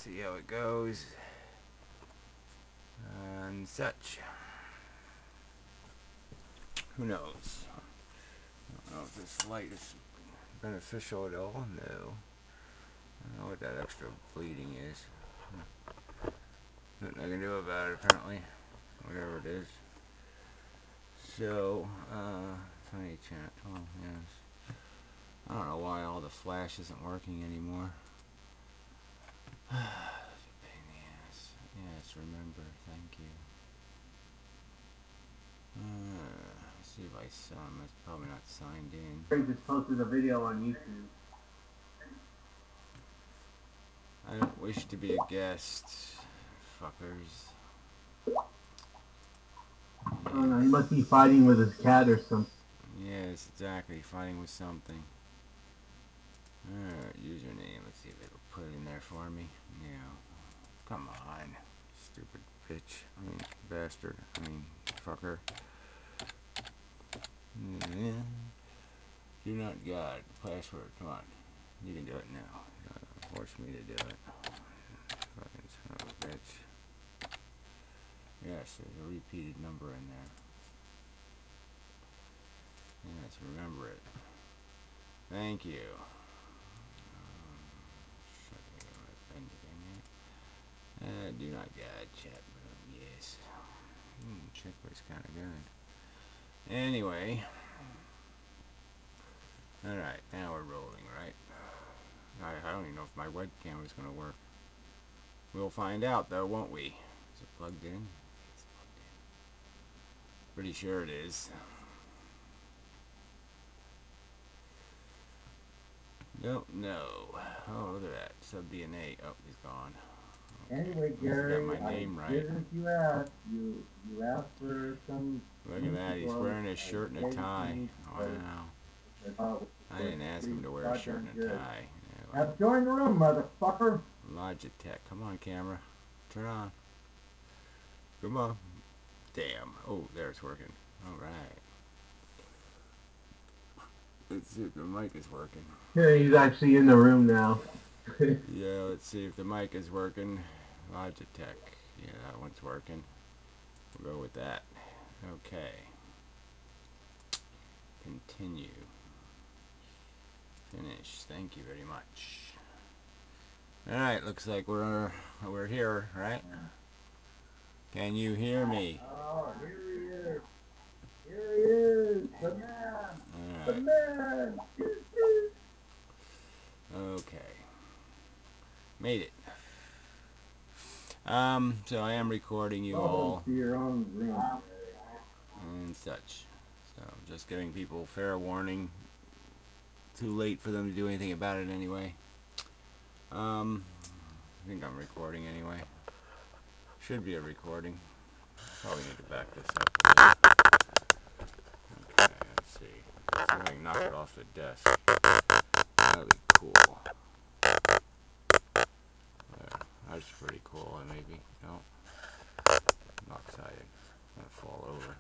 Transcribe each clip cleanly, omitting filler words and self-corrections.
see how it goes and such. Who knows? I don't know if this light is beneficial at all. No. I don't know what that extra bleeding is. Nothing I can do about it, apparently. Whatever it is. So, funny chat. Oh, yes. I don't know why all the flash isn't working anymore. Pain in the ass. Yes, remember. Thank you. Let's see if I saw him. It's probably not signed in. I just posted a video on YouTube. I don't wish to be a guest, fuckers. I don't know, he must be fighting with his cat or something. Yes, exactly. Fighting with something. Alright, username. Let's see if it'll put it in there for me. Yeah. Come on. Stupid bitch. I mean, bastard. I mean, fucker. Yeah. Do not God. Password. Come on. You can do it now. Force me to do it. Fucking son of a bitch. Yes, there's a repeated number in there. Yes, remember it. Thank you. Do not God chat room. Yes. Check was kind of good. Anyway. Alright, now we're rolling, right? I don't even know if my webcam is going to work. We'll find out, though, won't we? Is it plugged in? It's plugged in. Pretty sure it is. Nope, no. Oh, look at that. Sub-DNA. Oh, he's gone. Okay. Anyway, Gary, got my name right. Didn't you ask? You asked for some... Look at that. He's wearing a shirt and a tie. Wow. I didn't ask him to wear a shirt and a tie. Now join the room, motherfucker. Logitech. Come on, camera. Turn on. Come on. Damn. Oh, there it's working. Alright. Let's see if the mic is working. Yeah, he's actually in the room now. Yeah, let's see if the mic is working. Logitech. Yeah, that one's working. We'll go with that. Okay. Continue. Finish. Thank you very much. Alright, looks like we're here, right? Can you hear me? Oh, here he is. Here he is. The man. The man. Okay. Made it. So I am recording you all and such. So just giving people fair warning. Too late for them to do anything about it anyway. I think I'm recording anyway. Should be a recording. Probably need to back this up a bit. Okay, let's see. See if I can knock it off the desk. That'd be cool. There. That's pretty cool, maybe. No. Lopsided. Gonna fall over.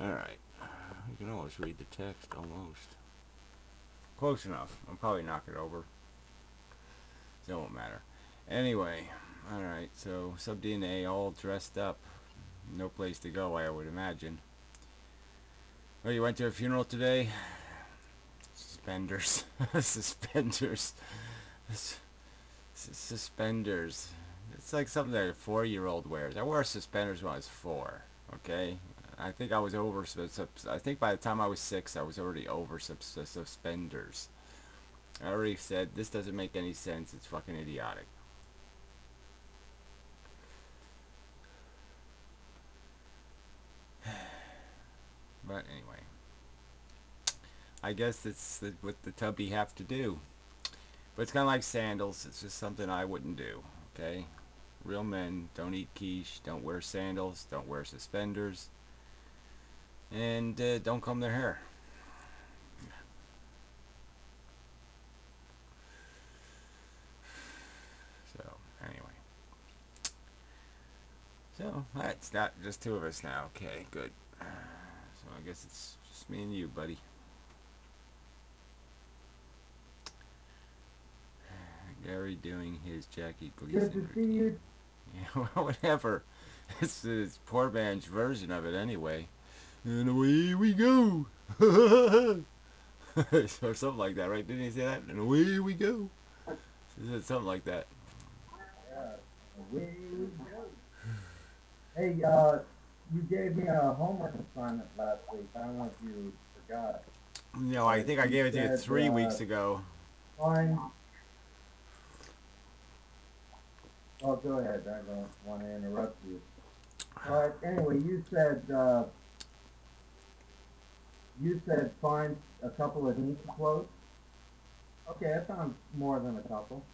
Alright. You can almost read the text, almost. Close enough. I'll probably knock it over. So it won't matter. Anyway, alright, so sub-DNA all dressed up. No place to go, I would imagine. Oh, you went to a funeral today? Suspenders. Suspenders. Suspenders. It's like something that a 4-year-old wears. I wore suspenders when I was 4, okay? I think I was over, I think by the time I was 6, I was already over suspenders. I already said, this doesn't make any sense, it's fucking idiotic. But anyway. I guess it's what the tubby have to do. But it's kind of like sandals, it's just something I wouldn't do, okay? Real men don't eat quiche, don't wear sandals, don't wear suspenders. And don't comb their hair. So, anyway. So, that's not just 2 of us now. Okay, good. So, I guess it's just me and you, buddy. Gary doing his Jackie Good to Gleason see routine. you. Yeah, well, whatever. It's poor man's version of it anyway. And away we go. Or something like that, right? Didn't he say that? And away we go. He said something like that. Yeah, away we go. Hey, you gave me a homework assignment last week. I don't know if you forgot, No, I but think I you gave it to you said 3 weeks ago. find. Oh, go ahead. I don't want to interrupt you. But anyway, you said find a couple of Nietzsche quotes. Okay, that sounds more than a couple.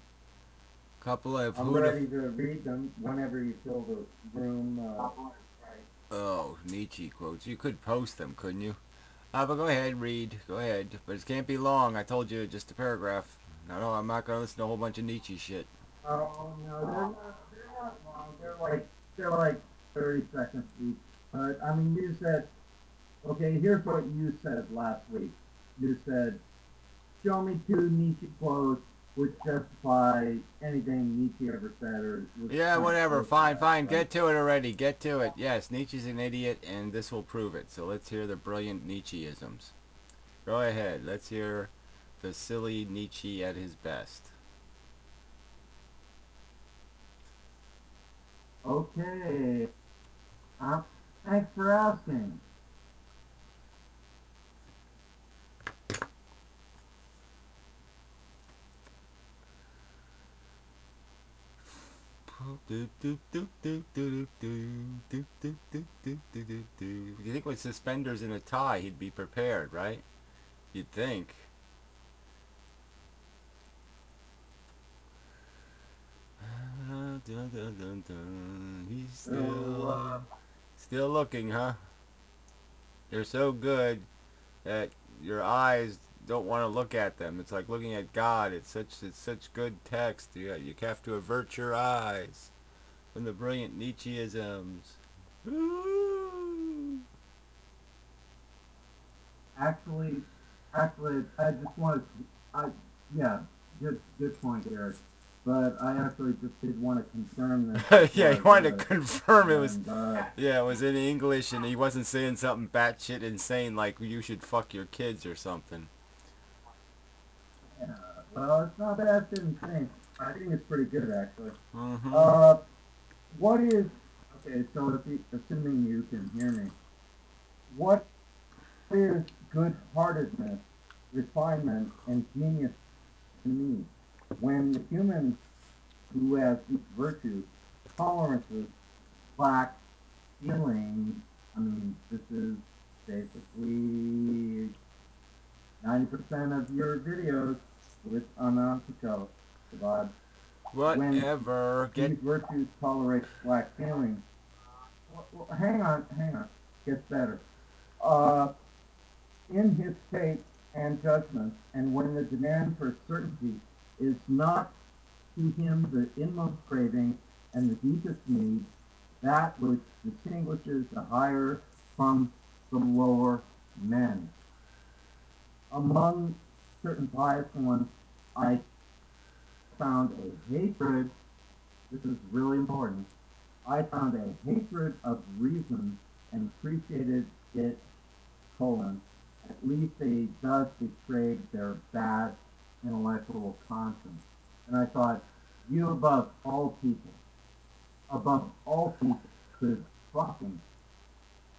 Couple of I'm who to. ready to read them whenever you fill the room. Oh, Nietzsche quotes. You could post them, couldn't you? But go ahead, read. Go ahead. But it can't be long. I told you just a paragraph. No, I'm not going to listen to a whole bunch of Nietzsche shit. Oh no, they're not long. They're like 30 seconds each. But I mean, you said okay. Here's what you said last week. You said, "Show me two Nietzsche quotes which justify anything Nietzsche ever said or was Yeah, trying to whatever. Fine, criticize." fine. Right? Get to it already. Get to it. Yes, Nietzsche's an idiot, and this will prove it. So let's hear the brilliant Nietzscheisms. Go ahead. Let's hear the silly Nietzsche at his best. Okay. Thanks for asking. Do you think with suspenders and a tie he'd be prepared, right? You'd think. He's So, still looking, huh? They're so good that your eyes don't want to look at them. It's like looking at God. It's such good text. You have to avert your eyes from the brilliant Nietzscheisms. Ooh. actually, actually, I just wanted to, yeah, good point, Eric. But I actually just did want to confirm this Yeah, before I he wanted read to it. confirm it was. And, Yeah, it was in English, and he wasn't saying something batshit insane like you should fuck your kids or something. yeah, well, it's not that insane. I think it's pretty good, actually. Mm-hmm. Uh, what is, okay, so assuming you can hear me, what is good-heartedness, refinement, and genius to me? When the human who has these virtues, tolerances, lack feelings, I mean, this is basically 90% of your videos with Anantico, Sabad. When Whatever. these virtues tolerate lack feelings, well, hang on, gets better. Uh, in his fate and judgment, and when the demand for certainty is not to him the inmost craving and the deepest need, that which distinguishes the higher from the lower men. Among certain pious ones, I found a hatred, this is really important, I found a hatred of reason and appreciated it, colon, at least they thus betrayed their bad intellectual conscience. And I thought, you above all people, could fucking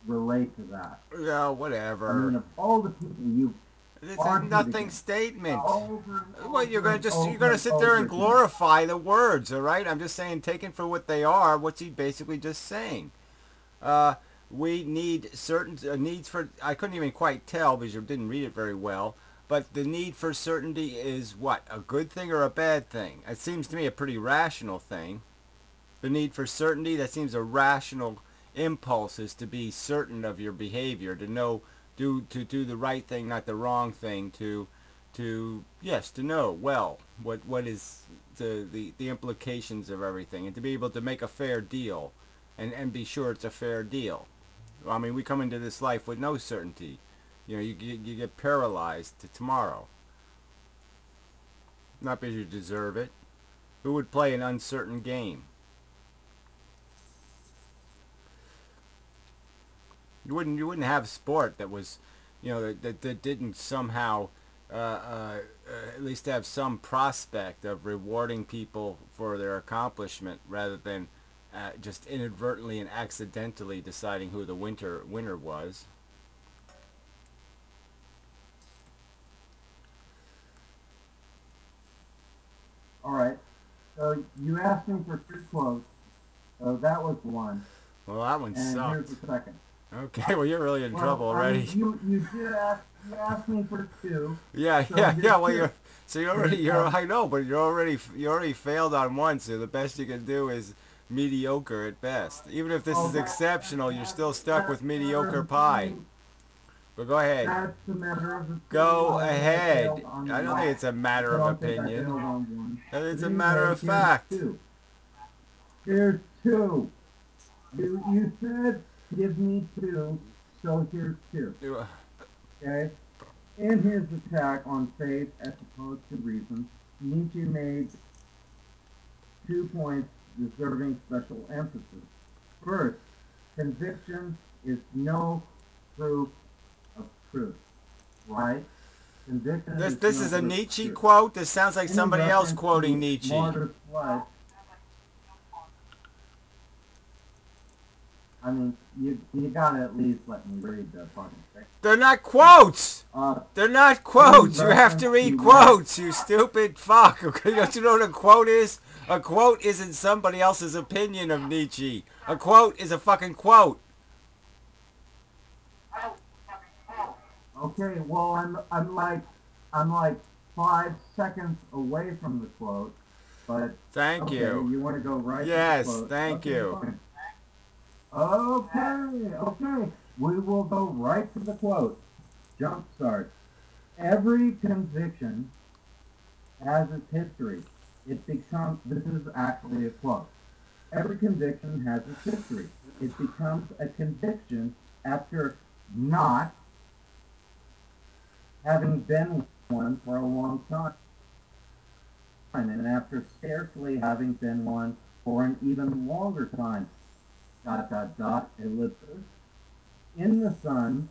relate to that. Yeah, I mean, whatever. of all the people you've It's a argued nothing against, statement. over and What you're over gonna and just you're over gonna and sit there over and again. glorify the words, all right? I'm just saying, taken for what they are. What's he basically just saying? Uh, we need certain needs for. I couldn't even quite tell because you didn't read it very well. But the need for certainty is what, a good thing or a bad thing? It seems to me a pretty rational thing. The need for certainty, that seems a rational impulse, is to be certain of your behavior, to know, to do the right thing, not the wrong thing, to yes, to know well what is the implications of everything, and to be able to make a fair deal, and be sure it's a fair deal. I mean, we come into this life with no certainty. You get paralyzed to tomorrow, not because you deserve it. Who would play an uncertain game? You wouldn't have sport that was, that didn't somehow at least have some prospect of rewarding people for their accomplishment rather than just inadvertently and accidentally deciding who the winner was. All right. So you asked me for two quotes. So that was one. Well, that one And here's sucked. the second. Okay, well, you're really in Well, trouble I already. mean, you asked me for two. Yeah, So yeah, here's yeah. Well, two. you're Here's you're I know, but you already failed on one. So the best you can do is mediocre at best. Even if this oh is exceptional, you're still stuck that's with a matter mediocre of pie. opinion. But go ahead. That's a matter of opinion. Go I think I failed ahead. on I don't think one. it's a matter I of don't think I opinion. failed on one. It's But a matter anyway, of here's fact. two. Here's two. You said give me two, so here's two. Okay? In his attack on faith as opposed to reason, Nietzsche made 2 points deserving special emphasis. First, conviction is no proof of truth, right? Conviction This is this no is a proof of Nietzsche truth. quote. This sounds like Any somebody else reference quoting to Nietzsche. martyr's life, I mean, you gotta at least let me read the fucking thing. They're not quotes. Uh, They're not any quotes. You have reference to read to quotes, you stupid fuck. Okay, don't you know what a quote is? A quote isn't somebody else's opinion of Nietzsche. A quote is a fucking quote. Okay, well, I'm like 5 seconds away from the quote, but Thank okay, you. you want to go right to the Yes, quote? thank Okay, you. fine. Okay, we will go right to the quote. Jump start. Every conviction has its history. It becomes. This is actually a quote. Every conviction has its history. It becomes a conviction after not having been one for a long time, and after scarcely having been one for an even longer time. Dot dot dot ellipsis. In the Son,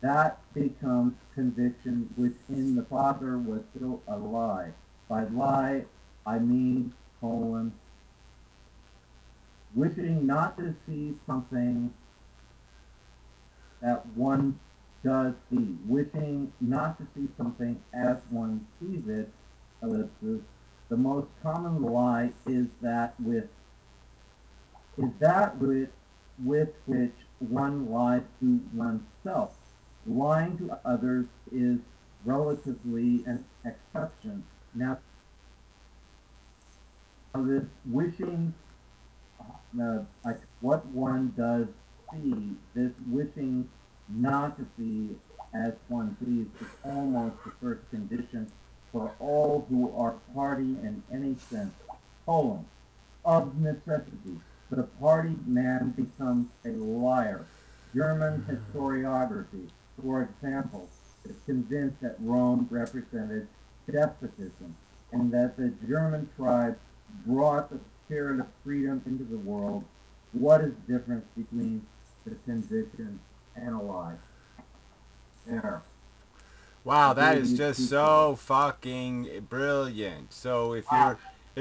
that becomes conviction which in the Father was still a lie. By lie, I mean colon wishing not to see something that one does see, wishing not to see something as one sees it, ellipsis. The most common lie is with which one lies to oneself. Lying to others is relatively an exception. Now, this wishing, like what one does see, this wishing not to see as one sees is almost the first condition for all who are party in any sense. Colon. Of necessity, the party man becomes a liar. German historiography, for example, is convinced that Rome represented despotism and that the German tribes brought the spirit of freedom into the world. What is the difference between the conviction and a lie? There. Wow, I that gave is you just two quotes. so fucking brilliant. So if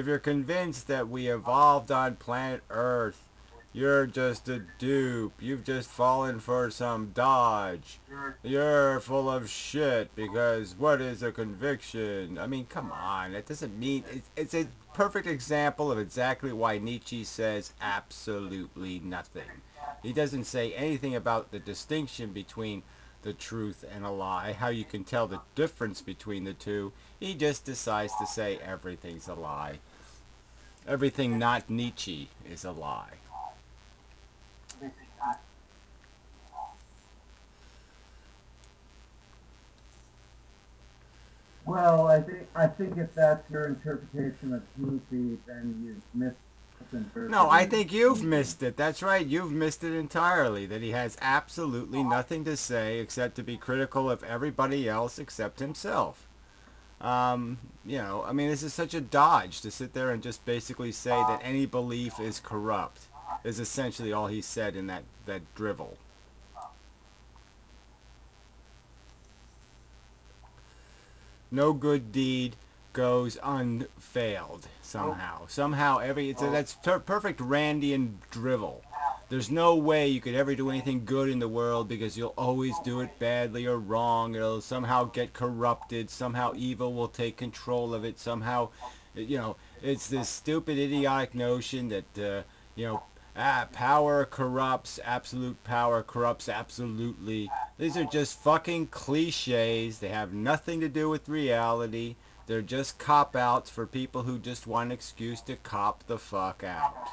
you're convinced that we evolved on planet Earth, you're just a dupe. You've just fallen for some dodge. You're full of shit because what is a conviction? I mean, come on. That doesn't mean it's a perfect example of exactly why Nietzsche says absolutely nothing. He doesn't say anything about the distinction between the truth and a lie, how you can tell the difference between the two. He just decides to say everything's a lie. Everything not Nietzsche is a lie. Well, I think if that's your interpretation of Nietzsche, then you've No, I misinterpreted think you've Nietzsche. missed it. That's right. You've missed it entirely. That he has absolutely nothing to say except to be critical of everybody else except himself. You know, I mean, this is such a dodge to sit there and just basically say that any belief is corrupt. Is essentially all he said in that drivel. No good deed goes unfailed somehow. Somehow that's perfect Randian drivel. There's no way you could ever do anything good in the world because you'll always do it badly or wrong. It'll somehow get corrupted. Somehow evil will take control of it. Somehow, you know, it's this stupid, idiotic notion that, you know, power corrupts, absolute power corrupts absolutely. These are just fucking cliches. They have nothing to do with reality. They're just cop outs for people who just want an excuse to cop the fuck out.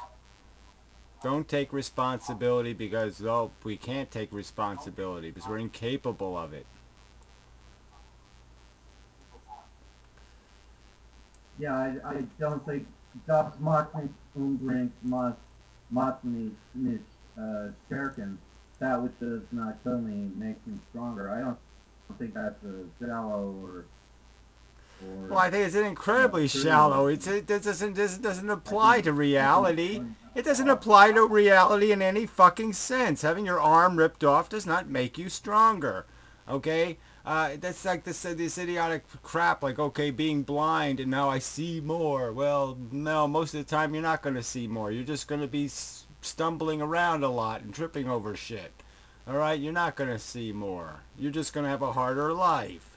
Don't take responsibility because, oh, we can't take responsibility because we're incapable of it. Yeah, I don't think das macht nicht unbedingt macht nicht stärken. That which does not kill me makes me stronger. I don't think that's a shallow Well, I think it's incredibly trivial. shallow. It doesn't apply to reality. It doesn't apply to reality in any fucking sense. Having your arm ripped off does not make you stronger. Okay? That's like this idiotic crap, like, okay, being blind and now I see more. Well, no, most of the time you're not going to see more. You're just going to be stumbling around a lot and tripping over shit. All right? You're not going to see more. You're just going to have a harder life.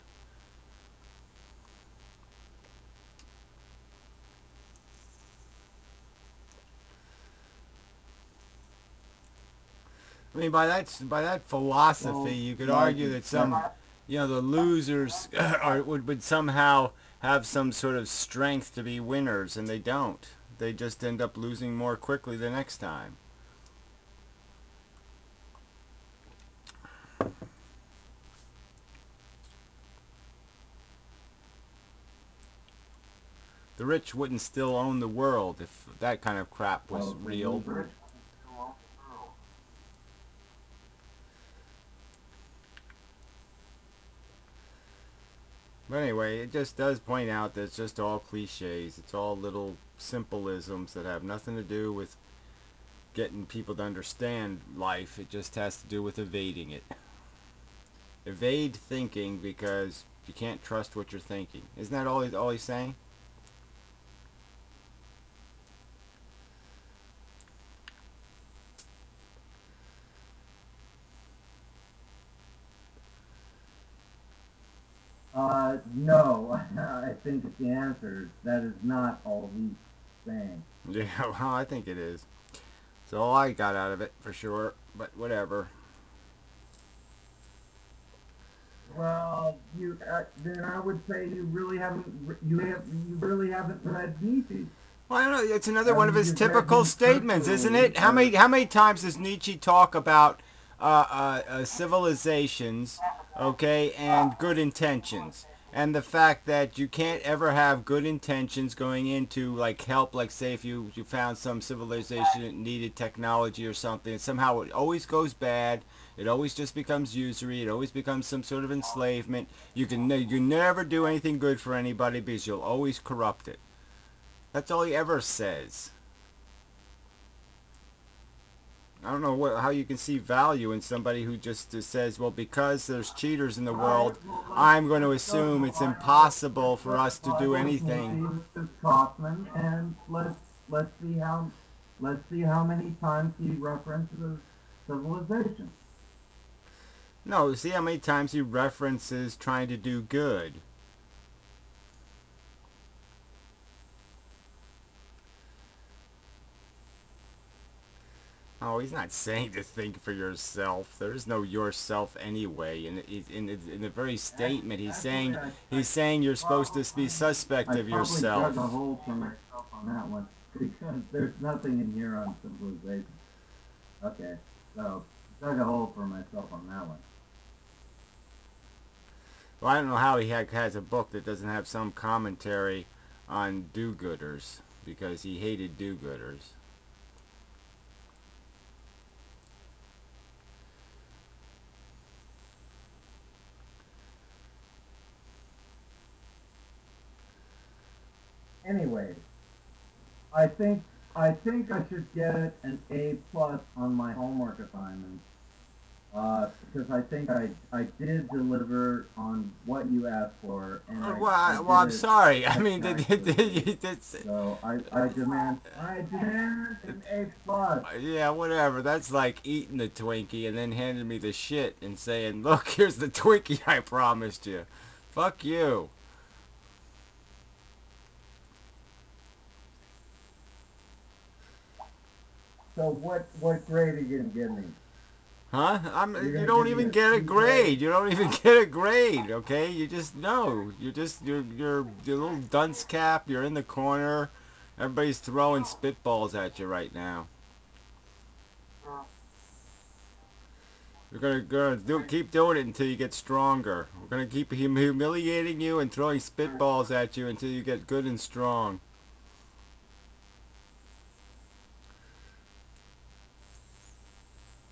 I mean, by that philosophy, Well, you could like argue that some, you know, the losers would somehow have some sort of strength to be winners, and they don't. They just end up losing more quickly the next time. The rich wouldn't still own the world if that kind of crap was well, real. But anyway, it just does point out that it's just all cliches. It's all little simplisms that have nothing to do with getting people to understand life. It just has to do with evading it. Evade thinking because you can't trust what you're thinking. Isn't that all he's saying? No, I think the answer that is not all he's saying. Yeah, well, I think it is. So all I got out of it for sure. But whatever. Well, you then I would say you really haven't read Nietzsche. Well, I don't know. It's another I one of mean, his you've read typical him statements, isn't peripherally, it? How many times does Nietzsche talk about civilizations, okay, and good intentions, and the fact that you can't ever have good intentions going into like help, like say if you found some civilization that needed technology or something, and somehow it always goes bad. It always just becomes usury. It always becomes some sort of enslavement. You never do anything good for anybody because you'll always corrupt it. That's all he ever says. I don't know how you can see value in somebody who just says, well, because there's cheaters in the all right, world, well, I'm going to let's go to assume it's Bible. impossible for Let's us to do Bible anything. Mrs. Kaufman, and let's see how many times he references civilization. No, see how many times he references trying to do good. Oh, he's not saying to think for yourself. There is no yourself anyway. In the very statement, Actually, he's saying you're supposed to be suspect I of probably dug a yourself. hole for myself on that one because there's nothing in here on civilization. Okay, so dug a hole for myself on that one. Well, I don't know how he has a book that doesn't have some commentary on do-gooders because he hated do-gooders. Anyway, I think I think I should get an A plus on my homework assignment. Because I think I did deliver on what you asked for, and I Well, did I'm it sorry. I mean, spectacularly. that's, So I demand an A plus. yeah, whatever. That's like eating the Twinkie and then handing me the shit and saying, "Look, here's the Twinkie I promised you." Fuck you. So what grade are you gonna give me? Huh? You're You gonna don't give me even a get a C grade? grade. You don't even get a grade, okay? You just know. You're a little dunce cap. You're in the corner. Everybody's throwing spitballs at you right now. We're keep doing it until you get stronger. We're gonna keep humiliating you and throwing spitballs at you until you get good and strong.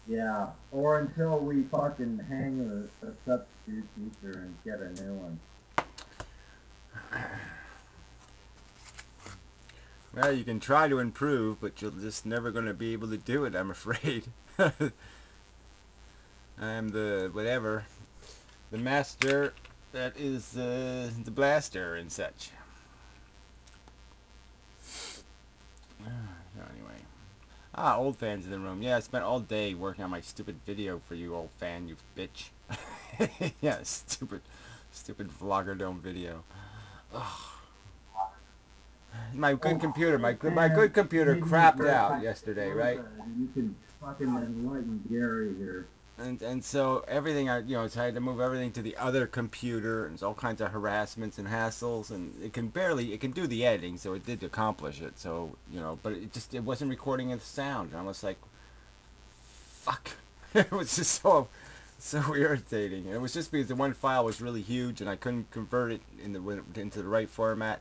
Yeah, or until we fucking hang a substitute teacher and get a new one. Well, you can try to improve, but you're just never gonna be able to do it, I'm afraid. I'm the whatever, the master that is the blaster and such. So anyway. Old fans in the room. Yeah, I spent all day working on my stupid video for you, old fan, you bitch. Yeah, stupid vlogger dome video. Ugh. My good computer, Old my fan, good computer maybe you crapped go out back yesterday, to right? you can fucking enlighten Gary here. And so everything so I had to move everything to the other computer, and there's all kinds of harassments and hassles, and it can do the editing, so it did accomplish it. So but it wasn't recording the sound. And I was like, fuck. It was just so irritating. And it was just because the one file was really huge, and I couldn't convert it into the right format,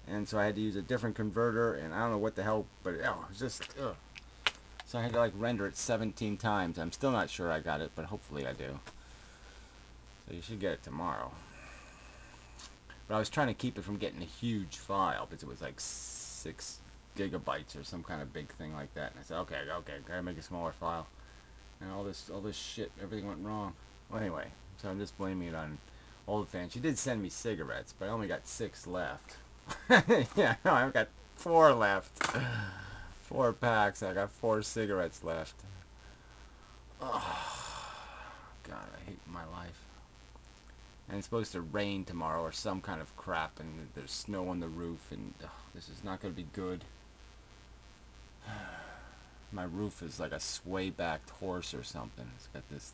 and so I had to use a different converter, and I don't know what the hell, but it was just ugh. So I had to like render it 17 times. I'm still not sure I got it, but hopefully I do. So you should get it tomorrow. But I was trying to keep it from getting a huge file because it was like 6 gigabytes or some kind of big thing like that. And I said, okay, gotta make a smaller file. And all this shit, everything went wrong. Well, anyway, so I'm just blaming it on old fans. She did send me cigarettes, but I only got 6 left. Yeah, no, I've got 4 left. 4 packs. I got 4 cigarettes left. Oh, God, I hate my life. And it's supposed to rain tomorrow or some kind of crap, and there's snow on the roof, and this is not going to be good. My roof is like a sway-backed horse or something. It's got this,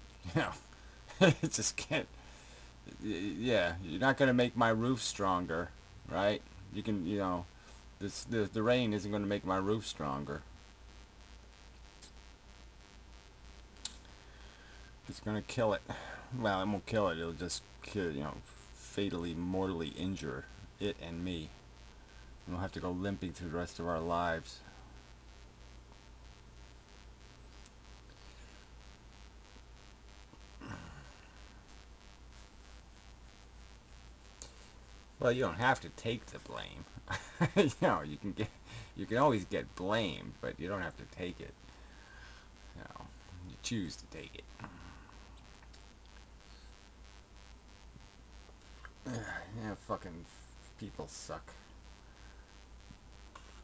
it just can't. Yeah, you're not going to make my roof stronger, right? You can, the rain isn't going to make my roof stronger. It's going to kill it. Well, it won't kill it. It'll just kill, fatally, mortally injure it and me. And we'll have to go limping through the rest of our lives. Well, you don't have to take the blame. You can always get blamed, but you don't have to take it. You choose to take it. Yeah, fucking people suck.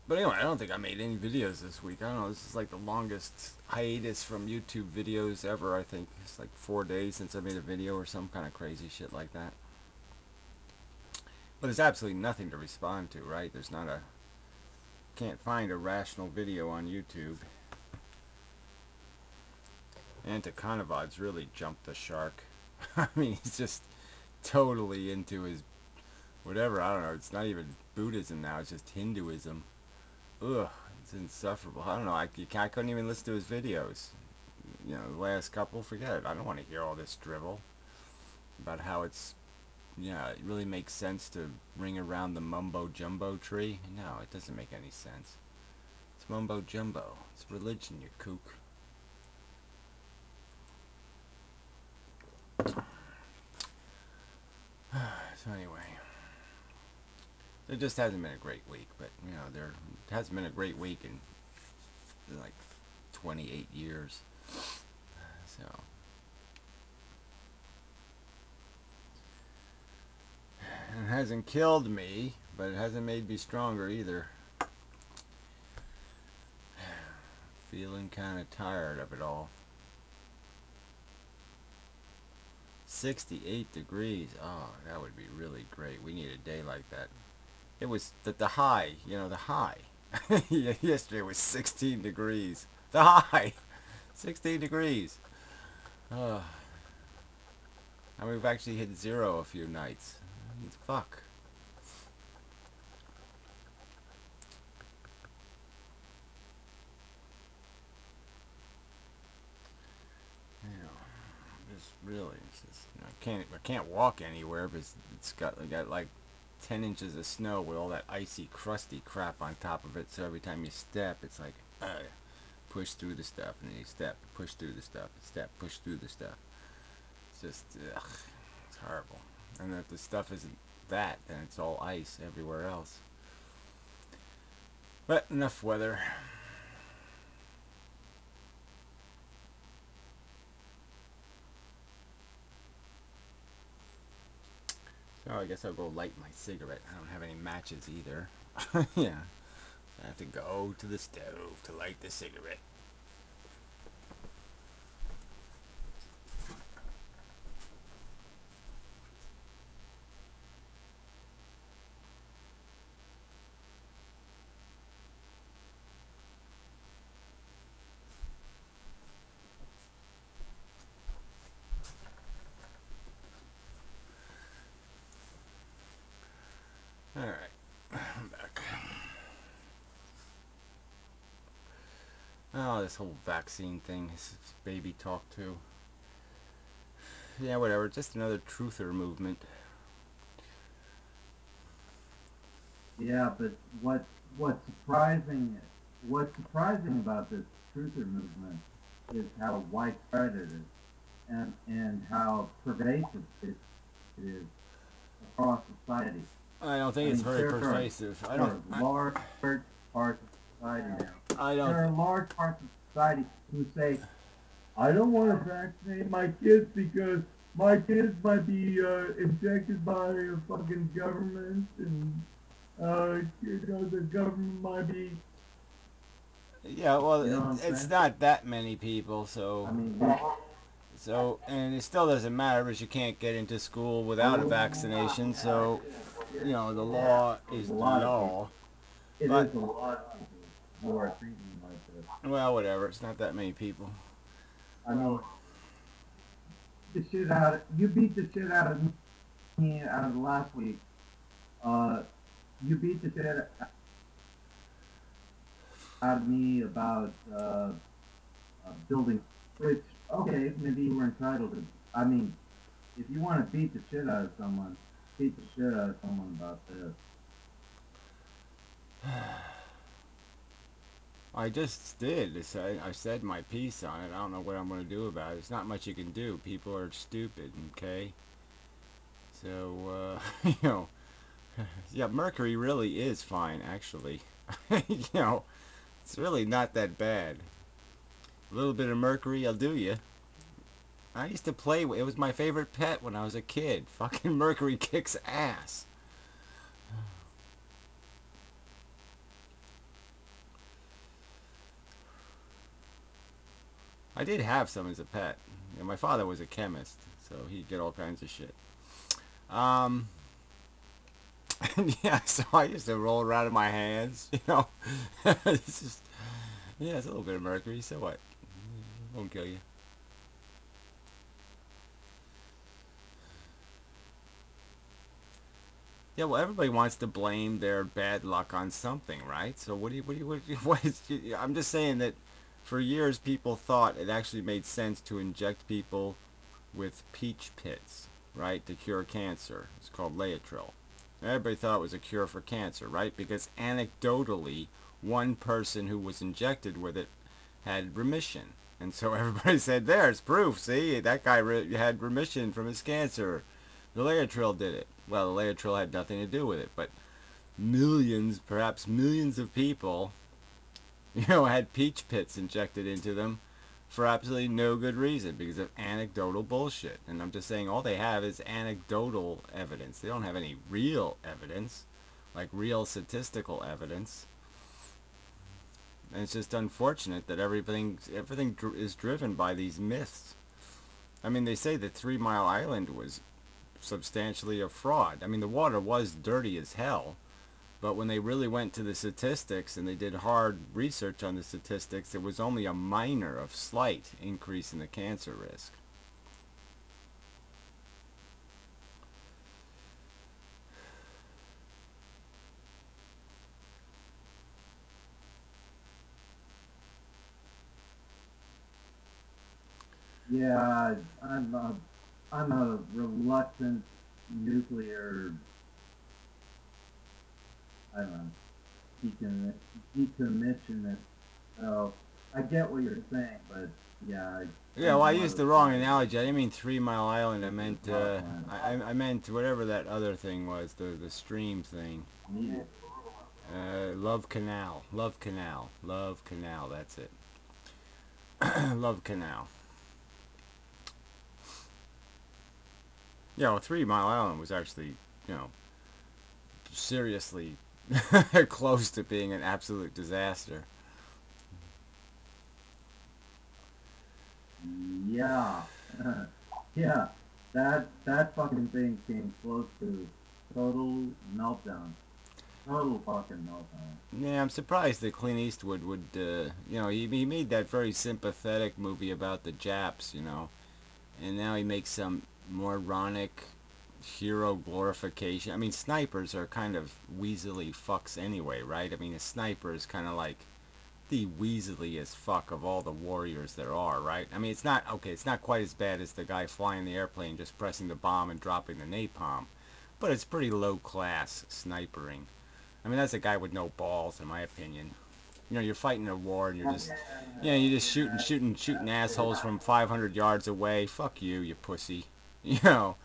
But anyway, I don't think I made any videos this week. I don't know, this is like the longest hiatus from YouTube videos ever, I think. It's like 4 days since I made a video or some kind of crazy shit like that. But there's absolutely nothing to respond to, right? Can't find a rational video on YouTube. Antikonavad's really jumped the shark. I mean, he's just totally into his whatever, I don't know, it's not even Buddhism now, it's just Hinduism. Ugh, it's insufferable. I don't know, I couldn't even listen to his videos. The last couple, forget it. I don't want to hear all this drivel about how it really makes sense to ring around the mumbo jumbo tree. No, it doesn't make any sense. It's mumbo jumbo. It's religion, you kook. So anyway, It just hasn't been a great week, but you know, there hasn't been a great week in like 28 years. So it hasn't killed me, but it hasn't made me stronger either. Feeling kind of tired of it all. 68 degrees. Oh, that would be really great. We need a day like that. It was the high, you know, the high. Yesterday was 16 degrees. The high, 16 degrees. Oh, and we've actually hit zero a few nights. Fuck. You know, just really, it's just, you know, I can't walk anywhere because it's got like 10 inches of snow with all that icy, crusty crap on top of it. So every time you step, it's like, push through the stuff, and then you step, push through the stuff, step, push through the stuff. It's just, ugh, it's horrible. And if the stuff isn't that, then it's all ice everywhere else. But enough weather. So I guess I'll go light my cigarette. I don't have any matches either. Yeah. I have to go to the stove to light the cigarette. Alright. I'm back. Oh, this whole vaccine thing. This baby talk too. Yeah, whatever. Just another truther movement. Yeah, but what's surprising what's surprising about this truther movement is how widespread it is, and how pervasive it is across society. I don't I think it's mean, very persuasive. I there don't. are large parts of society now. I don't. There are large parts of society who say, "I don't want to vaccinate my kids because my kids might be injected by a fucking government, and the government might be." Yeah, well, You know what I'm it's saying? not that many people, so I mean, and it still doesn't matter because you can't get into school without a vaccination. So, you know, the law there's is a the lot of people. law. It But is a lot of people who are thinking like this. well, whatever. It's not that many people. I mean, you beat the shit out of me out of last week. Uh, you beat the shit out of me about building, which, okay, maybe you were entitled to. I mean, if you want to beat the shit out of someone, beat the shit out of someone about this. I just did. I said my piece on it. I don't know what I'm going to do about it. There's not much you can do. People are stupid, okay? So, you know, yeah, Mercury really is fine, actually. You know, it's really not that bad. A little bit of Mercury will do you. I used to play with it. Was my favorite pet when I was a kid. Fucking Mercury kicks ass. I did have some as a pet. You know, my father was a chemist, so he'd get all kinds of shit. Um, and yeah, so I used to roll around in my hands, you know. It's just, yeah, it's a little bit of mercury, so what? Won't kill you. Yeah, well, everybody wants to blame their bad luck on something, right? So what is, I'm just saying that for years people thought it actually made sense to inject people with peach pits, right, to cure cancer. It's called Laetrile. Everybody thought it was a cure for cancer, right? Because anecdotally, one person who was injected with it had remission. And so everybody said, there's proof. See, that guy had remission from his cancer. The Laetrile did it. Well, the Laetrile had nothing to do with it, but millions, perhaps millions of people, had peach pits injected into them for absolutely no good reason because of anecdotal bullshit. And I'm just saying all they have is anecdotal evidence. They don't have any real evidence, like real statistical evidence. And it's just unfortunate that everything is driven by these myths. I mean, they say that 3 Mile Island was substantially a fraud. I mean, the water was dirty as hell, but when they really went to the statistics and they did hard research on the statistics, it was only a minor of slight increase in the cancer risk. Yeah, I'm a reluctant nuclear, I don't know, decommissionist. So I get what you're saying, but yeah, I Yeah, well, don't I want used to the wrong apply analogy. I didn't mean 3 Mile Island. I nuclear meant power plant. I meant whatever that other thing was, the stream thing. Needed. Love Canal, Love Canal, Love Canal. That's it. Love Canal. Yeah, well, 3 Mile Island was actually, you know, seriously close to being an absolute disaster. Yeah, yeah. That fucking thing came close to total meltdown. Total fucking meltdown. Yeah, I'm surprised that Clint Eastwood would, he made that very sympathetic movie about the Japs, and now he makes some moronic hero glorification. I mean, snipers are kind of weaselly fucks anyway, right? I mean, a sniper is kind of like the weaselliest fuck of all the warriors there are, right? I mean, it's not quite as bad as the guy flying the airplane just pressing the bomb and dropping the napalm, but it's pretty low class snipering. I mean, that's a guy with no balls, in my opinion. You're fighting a war and you're just shooting assholes from 500 yards away. Fuck you, you pussy. You know,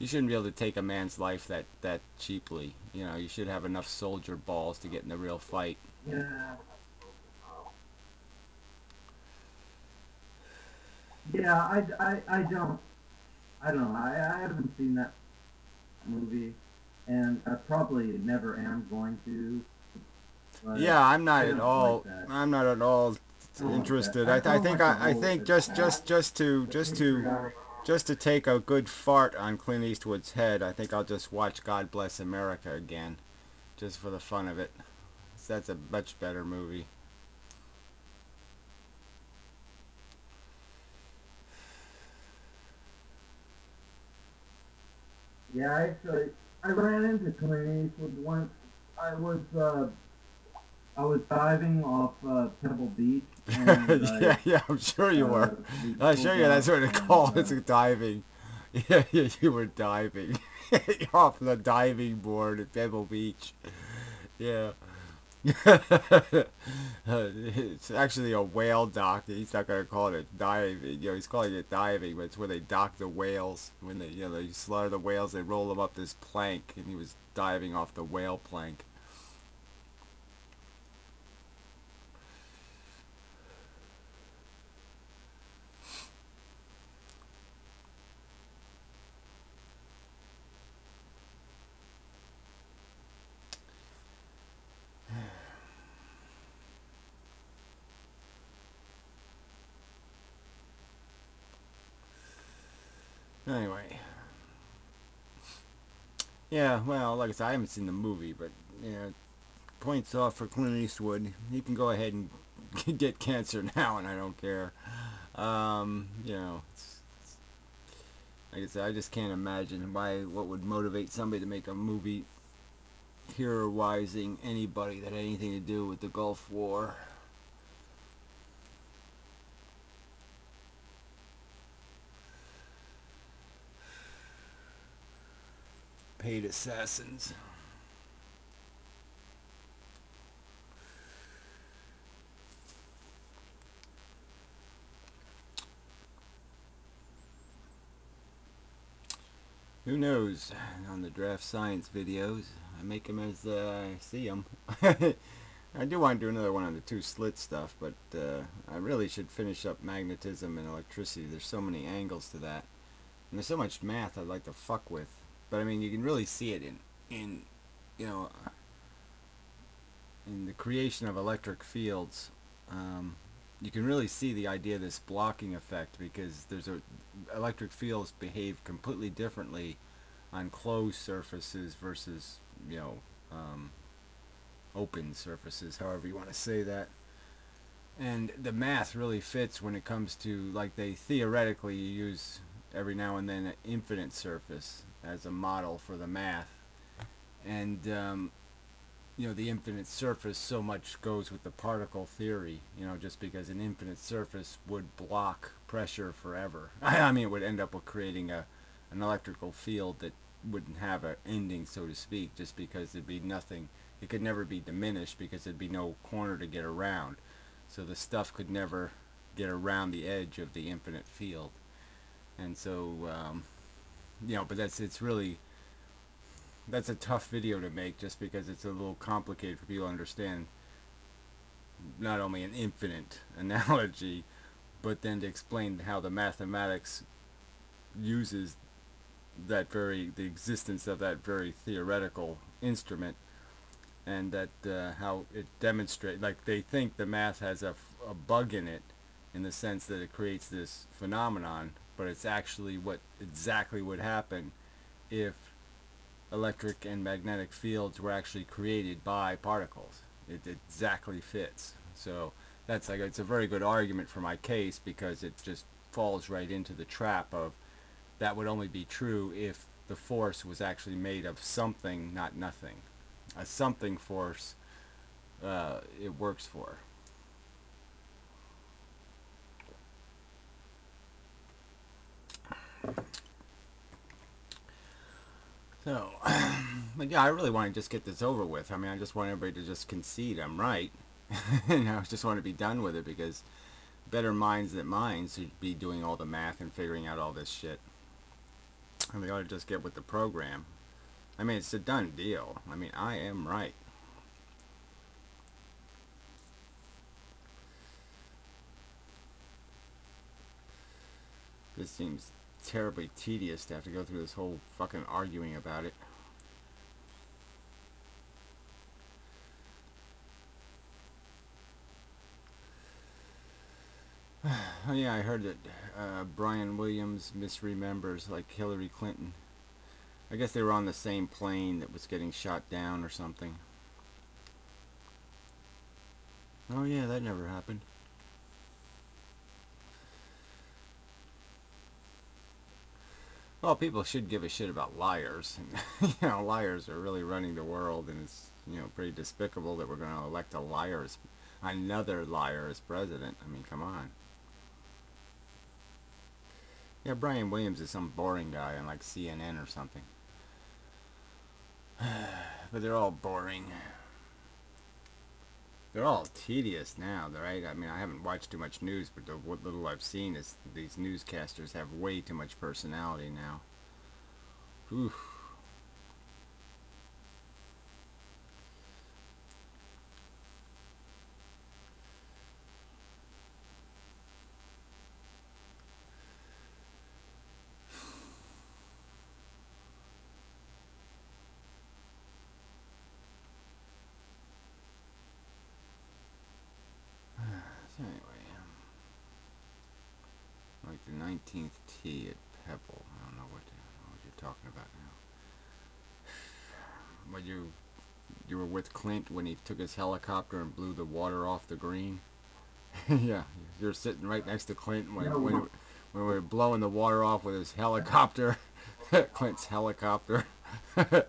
you shouldn't be able to take a man's life that cheaply. You should have enough soldier balls to get in the real fight. Yeah, yeah. I don't know. I haven't seen that movie, and I probably never am going to. But Yeah, I don't like that. I'm not at all I don't like that. interested. I don't like the I whole think the patriotic. just to take a good fart on Clint Eastwood's head, I think I'll just watch God Bless America again, just for the fun of it. That's a much better movie. Yeah, actually, I ran into Clint Eastwood once. I was uh, I was diving off Pebble Beach, and Yeah, yeah, I'm sure you were. we I'm sure pulled you. That's up, what it and called. It's diving. Yeah, yeah, you were diving. You're off the diving board at Pebble Beach. Yeah. It's actually a whale dock. He's not gonna call it diving. He's calling it diving, but it's where they dock the whales. When they slaughter the whales, they roll them up this plank, and he was diving off the whale plank. Anyway, yeah. Well, like I said, I haven't seen the movie, but yeah, points off for Clint Eastwood. He can go ahead and get cancer now, and I don't care. Like I said, I just can't imagine what would motivate somebody to make a movie heroizing anybody that had anything to do with the Gulf War. Paid assassins. Who knows? On the draft science videos, I make them as I see them. I do want to do another one on the two slit stuff, but I really should finish up magnetism and electricity. There's so many angles to that, and there's so much math I'd like to fuck with. But I mean, you can really see it in you know in the creation of electric fields. Um, you can really see the idea of this blocking effect because electric fields behave completely differently on closed surfaces versus you know um, open surfaces, however you want to say that. And the math really fits when it comes to, like, they theoretically use every now and then an infinite surface as a model for the math. And the infinite surface so much goes with the particle theory, just because an infinite surface would block pressure forever. I mean, it would end up with creating an electrical field that wouldn't have an ending, so to speak, just because there'd be nothing. It could never be diminished because there'd be no corner to get around. So the stuff could never get around the edge of the infinite field. And so, but that's a tough video to make just because it's a little complicated for people to understand not only an infinite analogy, but then to explain how the mathematics uses the existence of that very theoretical instrument, and that how it demonstrates, like, they think the math has a bug in it in the sense that it creates this phenomenon, but it's actually what exactly would happen if electric and magnetic fields were actually created by particles. It exactly fits. So it's a very good argument for my case, because it just falls right into the trap of that would only be true if the force was actually made of something, not nothing. A something force it works for. So, but yeah, I really want to just get this over with. I mean, I just want everybody to just concede I'm right. And I just want to be done with it, because better minds than mine should be doing all the math and figuring out all this shit. And they ought to just get with the program. I mean, it's a done deal. I mean, I am right. This seems terribly tedious to have to go through this whole fucking arguing about it. Oh yeah, I heard that Brian Williams misremembers, like, Hillary Clinton. I guess they were on the same plane that was getting shot down or something. Oh yeah, that never happened. Well, people should give a shit about liars. Liars are really running the world, and it's, pretty despicable that we're going to elect another liar as president. I mean, come on. Yeah, Brian Williams is some boring guy on, like, CNN or something. But they're all boring. They're all tedious now, right? I mean, I haven't watched too much news, but what little I've seen is these newscasters have way too much personality now. Oof. So anyway, like the 19th tee at Pebble. I don't know what you're talking about now. But you were with Clint when he took his helicopter and blew the water off the green. Yeah, you're sitting right next to Clint when we were blowing the water off with his helicopter. Clint's helicopter. Yeah,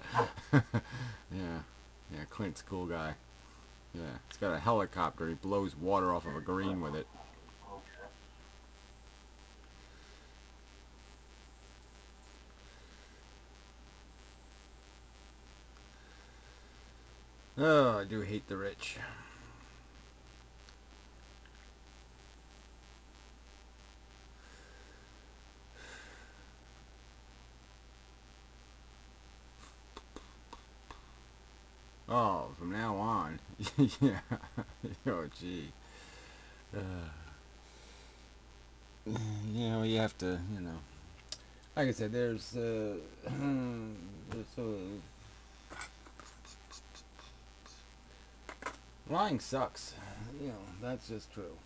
yeah, Clint's a cool guy. Yeah, he's got a helicopter. He blows water off of a green with it. Oh, I do hate the rich. Oh, from now on. Yeah. Oh, gee. Uh, you have to, like I said, lying sucks. That's just true.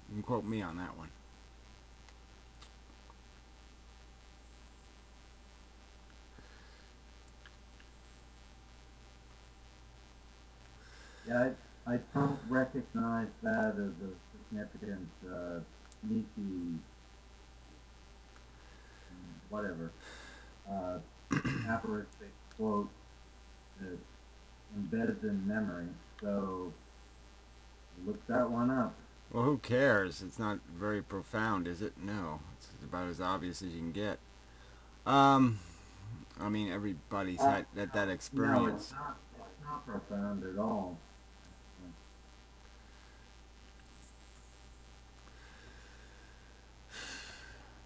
You can quote me on that one. Yeah, I don't recognize that as a significant Nietzsche, whatever, uh, aphoristic quote that's embedded in memory. So look that one up. Well, who cares? It's not very profound, is it? No. It's about as obvious as you can get. Um, I mean, everybody's had that No, it's experience. not. It's not profound at all.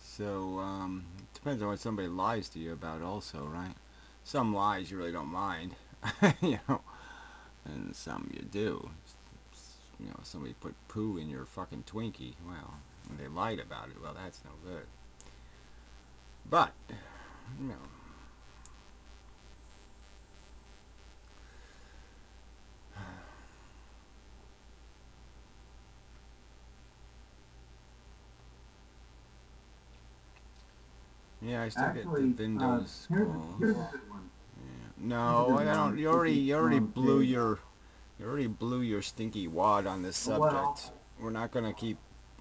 So, it depends on what somebody lies to you about, also, right? Some lies you really don't mind, you know, and some you do. Somebody put poo in your fucking Twinkie. Well, and they lied about it. Well, that's no good. But, you know, yeah, I still get the Actually, Windows here's calls. a good one. Yeah. Here's a No, good I don't. one. You This already, is you already from blew Dave. your, you already blew your stinky wad on this Well, subject. We're not gonna keep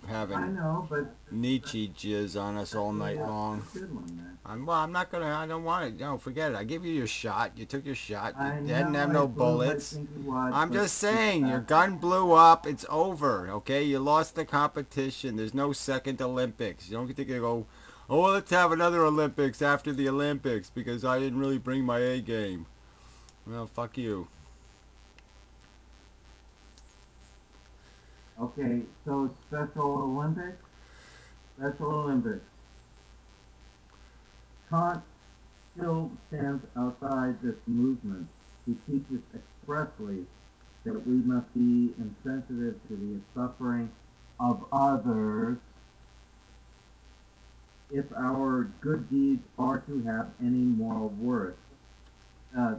I having know, but Nietzsche jizz on us all night that's long. a good one, man. I'm not gonna. I don't want it. No, forget it. I gave you your shot. You took your shot. You I didn't know have I no blew my bullets. stinky wad, I'm but just it's saying, your back up. gun blew up. It's over. Okay, you lost the competition. There's no second Olympics. You don't get to go. Oh, well, let's have another Olympics after the Olympics because I didn't really bring my A game. Well, fuck you. Okay, so Special Olympics? Special Olympics. Kant still stands outside this movement. He teaches expressly that we must be insensitive to the suffering of others if our good deeds are to have any moral worth. Uh,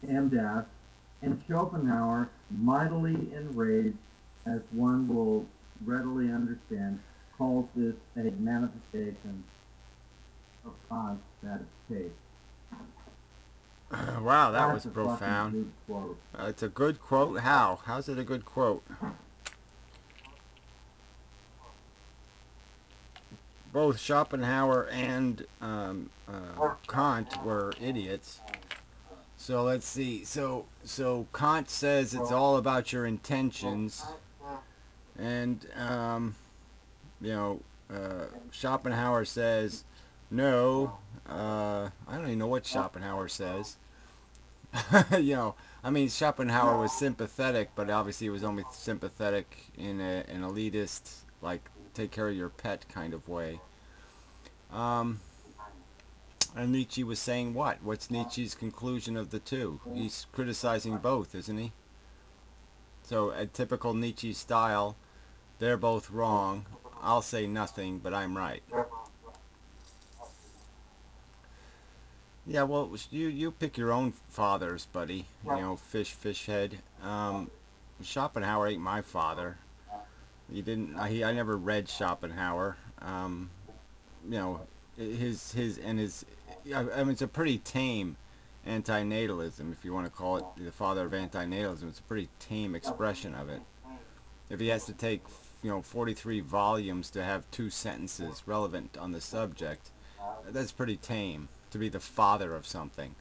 M. And Schopenhauer, mightily enraged, as one will readily understand, calls this a manifestation of Kant's status case. Wow, that was That's a fucking profound. good quote. It's a good quote. How? How's it a good quote? Both Schopenhauer and Kant were idiots. So let's see. So Kant says it's all about your intentions, and Schopenhauer says no. I don't even know what Schopenhauer says. you know, I mean Schopenhauer was sympathetic, but obviously he was only sympathetic in an elitist, like take care of your pet kind of way. Um, and Nietzsche was saying what? What's Nietzsche's conclusion of the two? He's criticizing both, isn't he? So, a typical Nietzsche style, they're both wrong. I'll say nothing, but I'm right. Yeah, well, you pick your own fathers, buddy. Fish head. Schopenhauer ain't my father. He didn't. I never read Schopenhauer. You know, his. I mean, it's a pretty tame antinatalism, if you want to call it the father of antinatalism. It's a pretty tame expression of it. If he has to take 43 volumes to have two sentences relevant on the subject, that's pretty tame to be the father of something.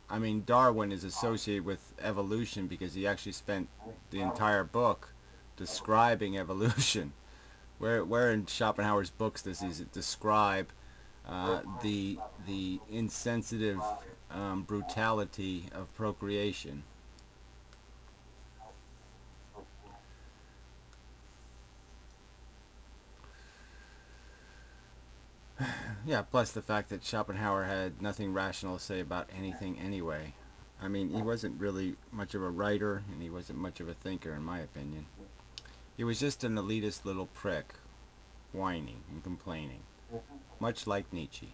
I mean, Darwin is associated with evolution because he actually spent the entire book describing evolution. Where in Schopenhauer's books does he describe the insensitive brutality of procreation? Yeah, plus the fact that Schopenhauer had nothing rational to say about anything anyway. I mean, he wasn't really much of a writer, and he wasn't much of a thinker, in my opinion. He was just an elitist little prick, whining and complaining, much like Nietzsche.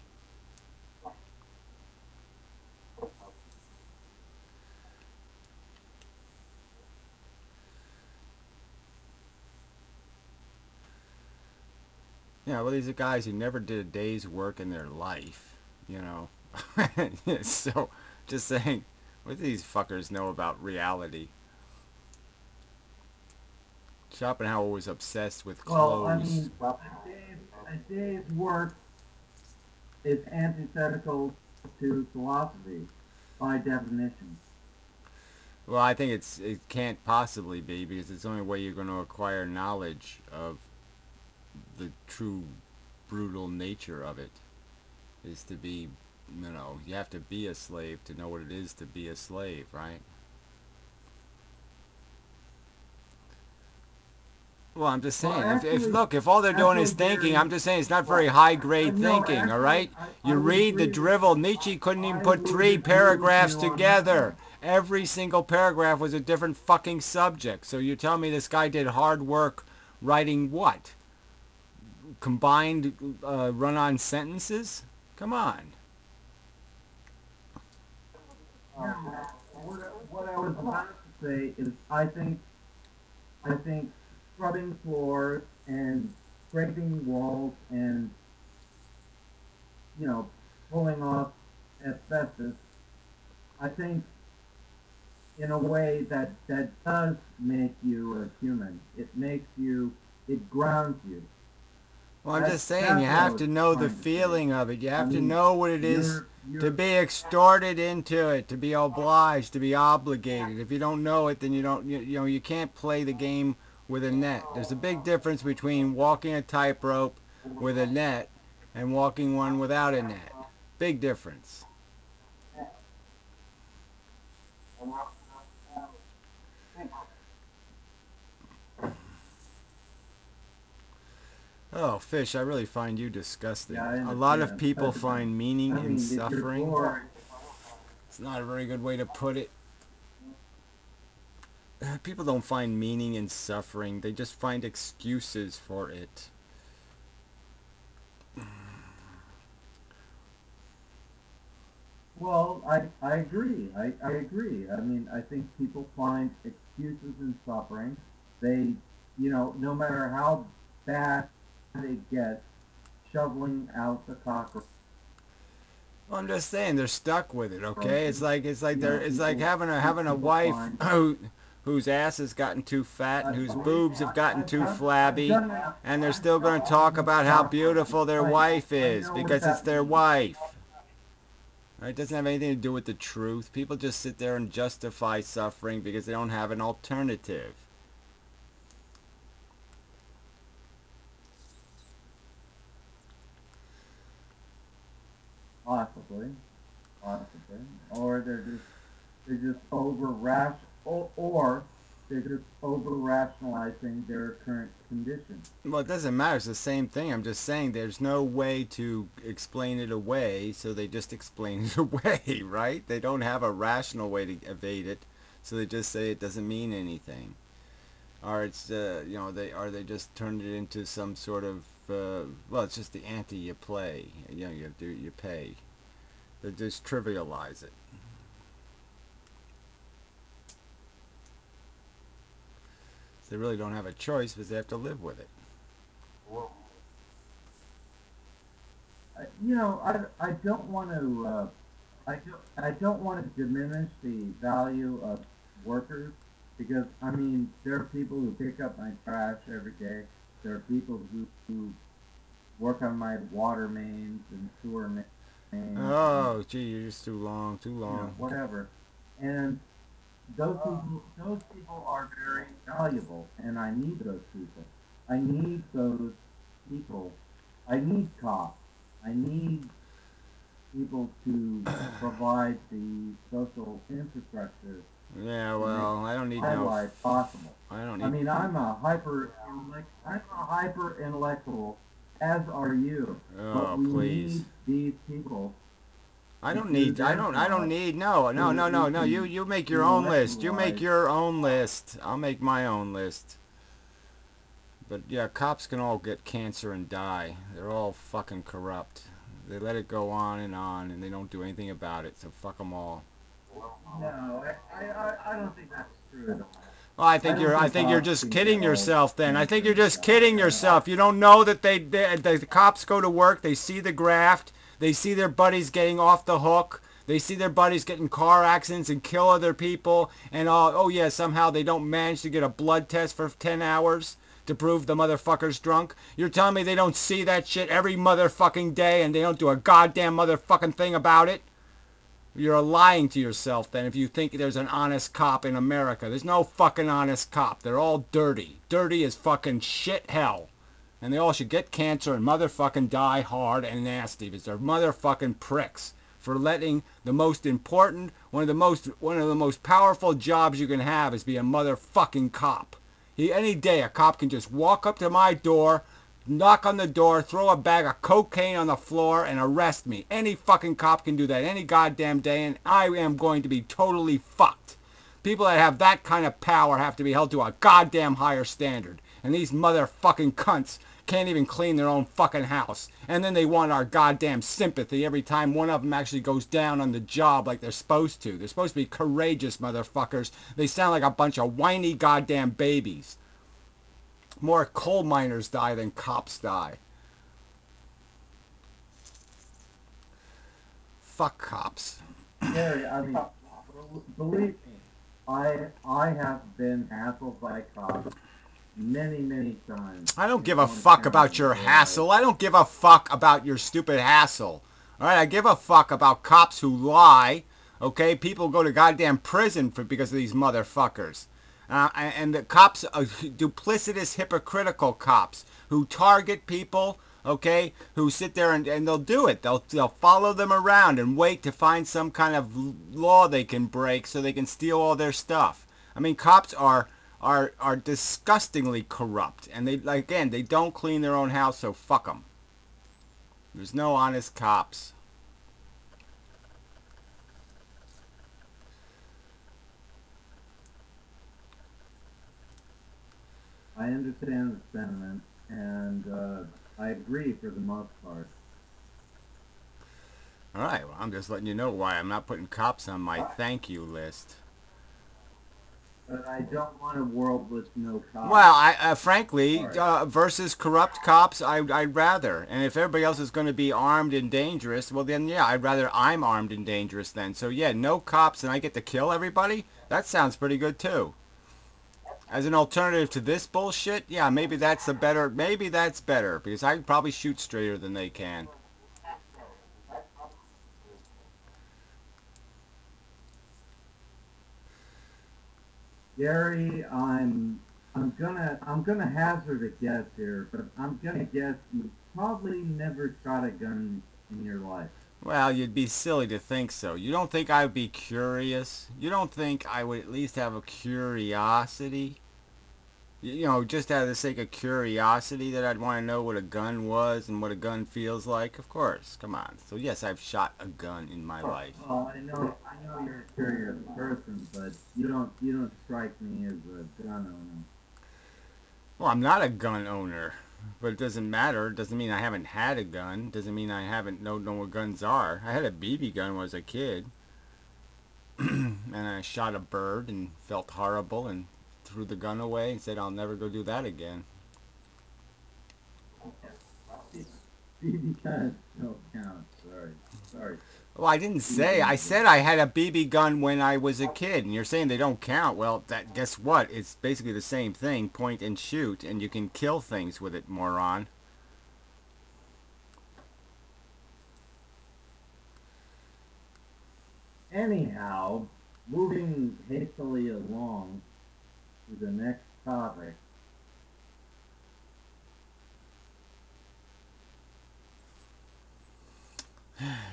Yeah, well, these are guys who never did a day's work in their life, you know. So, just saying, what do these fuckers know about reality? Schopenhauer was obsessed with Well, I clothes. mean, a day's work is antithetical to philosophy by definition. Well, I think it can't possibly be because it's the only way you're going to acquire knowledge of the true brutal nature of it is to be, you have to be a slave to know what it is to be a slave, right? Well, I'm just Well, saying, if all they're doing is thinking, I'm Gary, just saying it's not very well, high grade no, thinking, all right? I You would read the agree with, drivel. Nietzsche couldn't even I put would three agree with paragraphs you on that together. one. Every single paragraph was a different fucking subject. So you tell me this guy did hard work writing what? Combined run-on sentences? Come on. No, what I was about to say is I think scrubbing floors and scraping walls and, you know, pulling off asbestos, I think in a way that does make you a human. It grounds you. Well, I'm just saying, you That's what I have was to know the trying to say. feeling of it. You I have to mean, know what it is to you're be extorted into it, to be obliged, to be obligated. If you don't know it, then you don't, you can't play the game with a net. There's a big difference between walking a tightrope with a net and walking one without a net. Big difference. Oh, Fish, I really find you disgusting. yeah, I A lot of understand. people find meaning I in mean, if you're suffering. bored, It's not a very good way to put it. People don't find meaning in suffering, they just find excuses for it. well, I agree. I agree. I mean, I think people find excuses in suffering. They, no matter how bad it gets, shoveling out the Well, I'm just saying they're stuck with it. Okay, cockroaches. it's like having a People wife find. whose ass has gotten too fat and whose Believe me, boobs have gotten too I've flabby, done enough. and they're I've still going to shoveled talk enough about how cockroaches. beautiful their wife I is know what because it's that their means. wife. Right? It doesn't have anything to do with the truth. People just sit there and justify suffering because they don't have an alternative. Possibly, possibly, or they're just or they're just over rationalizing their current condition. Well, it doesn't matter. It's the same thing. I'm just saying there's no way to explain it away, so they just explain it away, right? They don't have a rational way to evade it, so they just say it doesn't mean anything. Or it's they just turned it into some sort of well, it's just the ante you play. You pay. They just trivialize it. They really don't have a choice because they have to live with it. I don't want to I don't want to diminish the value of workers because I mean there are people who pick up my trash every day. There are people who work on my water mains and sewer mains and Oh, gee, you're just too long, too long. whatever. And those people are very valuable, and I need those people. I need those people. I need cops. I need people to provide the social infrastructure Yeah, to make well, I don't need my no. life possible. I don't I need. mean, I'm a hyper intellectual, as are you. But Oh, we please. need these people I to don't do need, I their don't, I don't job need, no, so no, that no, we no, no. You, can you make your own list. You make intellectualize. your own list. I'll make my own list. But yeah, cops can all get cancer and die. They're all fucking corrupt. They let it go on, and they don't do anything about it. So fuck them all. No, I don't think that's true at all. Well, I don't I think think you're cops just can get kidding all yourself. Then I think cancer you're and just die. kidding yourself. You don't know that the cops go to work. They see the graft. They see their buddies getting off the hook. They see their buddies getting car accidents and kill other people. And oh yeah, somehow they don't manage to get a blood test for 10 hours to prove the motherfucker's drunk. You're telling me they don't see that shit every motherfucking day and they don't do a goddamn motherfucking thing about it? You're lying to yourself then if you think there's an honest cop in America. There's no fucking honest cop. They're all dirty. Dirty as fucking shit hell. And they all should get cancer and motherfucking die hard and nasty because they're motherfucking pricks for letting the most important, one of the most powerful jobs you can have is be a motherfucking cop. Any day a cop can just walk up to my door, knock on the door, throw a bag of cocaine on the floor, and arrest me. Any fucking cop can do that any goddamn day, and I am going to be totally fucked. People that have that kind of power have to be held to a goddamn higher standard. And these motherfucking cunts can't even clean their own fucking house. And then they want our goddamn sympathy every time one of them actually goes down on the job like they're supposed to. They're supposed to be courageous motherfuckers. They sound like a bunch of whiny goddamn babies. More coal miners die than cops die. Fuck cops. Gary, I mean, believe me, I have been hassled by cops many times I don't in give a Orange fuck County about your where I hassle. I don't give a fuck about your stupid hassle. All right, I give a fuck about cops who lie. Okay, people go to goddamn prison for because of these motherfuckers. And the cops, duplicitous, hypocritical cops who target people. Okay, who sit there and they'll do it. They'll follow them around and wait to find some kind of law they can break so they can steal all their stuff. I mean, cops are disgustingly corrupt, and they again they don't clean their own house, so fuck them. There's no honest cops. understand the sentiment and I agree for the most part. All right, well, I'm just letting you know why I'm not putting cops on my thank you list. But I don't want a world with no cops. Well, I frankly, Sorry. versus corrupt cops, I'd rather. And if everybody else is going to be armed and dangerous, well then yeah, I'd rather I'm armed and dangerous then. So yeah, no cops and I get to kill everybody. That sounds pretty good too. As an alternative to this bullshit, yeah, maybe that's a better. Maybe that's better because I can probably shoot straighter than they can. Gary, I'm gonna hazard a guess here, but I'm gonna guess you probably never shot a gun in your life. Well, you'd be silly to think so. You don't think I would be curious? You don't think I would at least have a curiosity? You know, just out of the sake of curiosity that I'd want to know what a gun was and what a gun feels like? Of course, come on. So yes, I've shot a gun in my life. Well, I know you're a curious person, but you don't strike me as a gun owner. Well, I'm not a gun owner, but it doesn't matter. It doesn't mean I haven't had a gun. It doesn't mean I haven't know what guns are. I had a BB gun when I was a kid, and I shot a bird and felt horrible and threw the gun away and said I'll never go do that again. BB guns don't count. Sorry. Well, I didn't say. I BB said I had a BB gun when I was a kid, and you're saying they don't count. Well, that guess what? It's basically the same thing, point and shoot, and you can kill things with it, moron. Anyhow, moving hastily along to the next topic.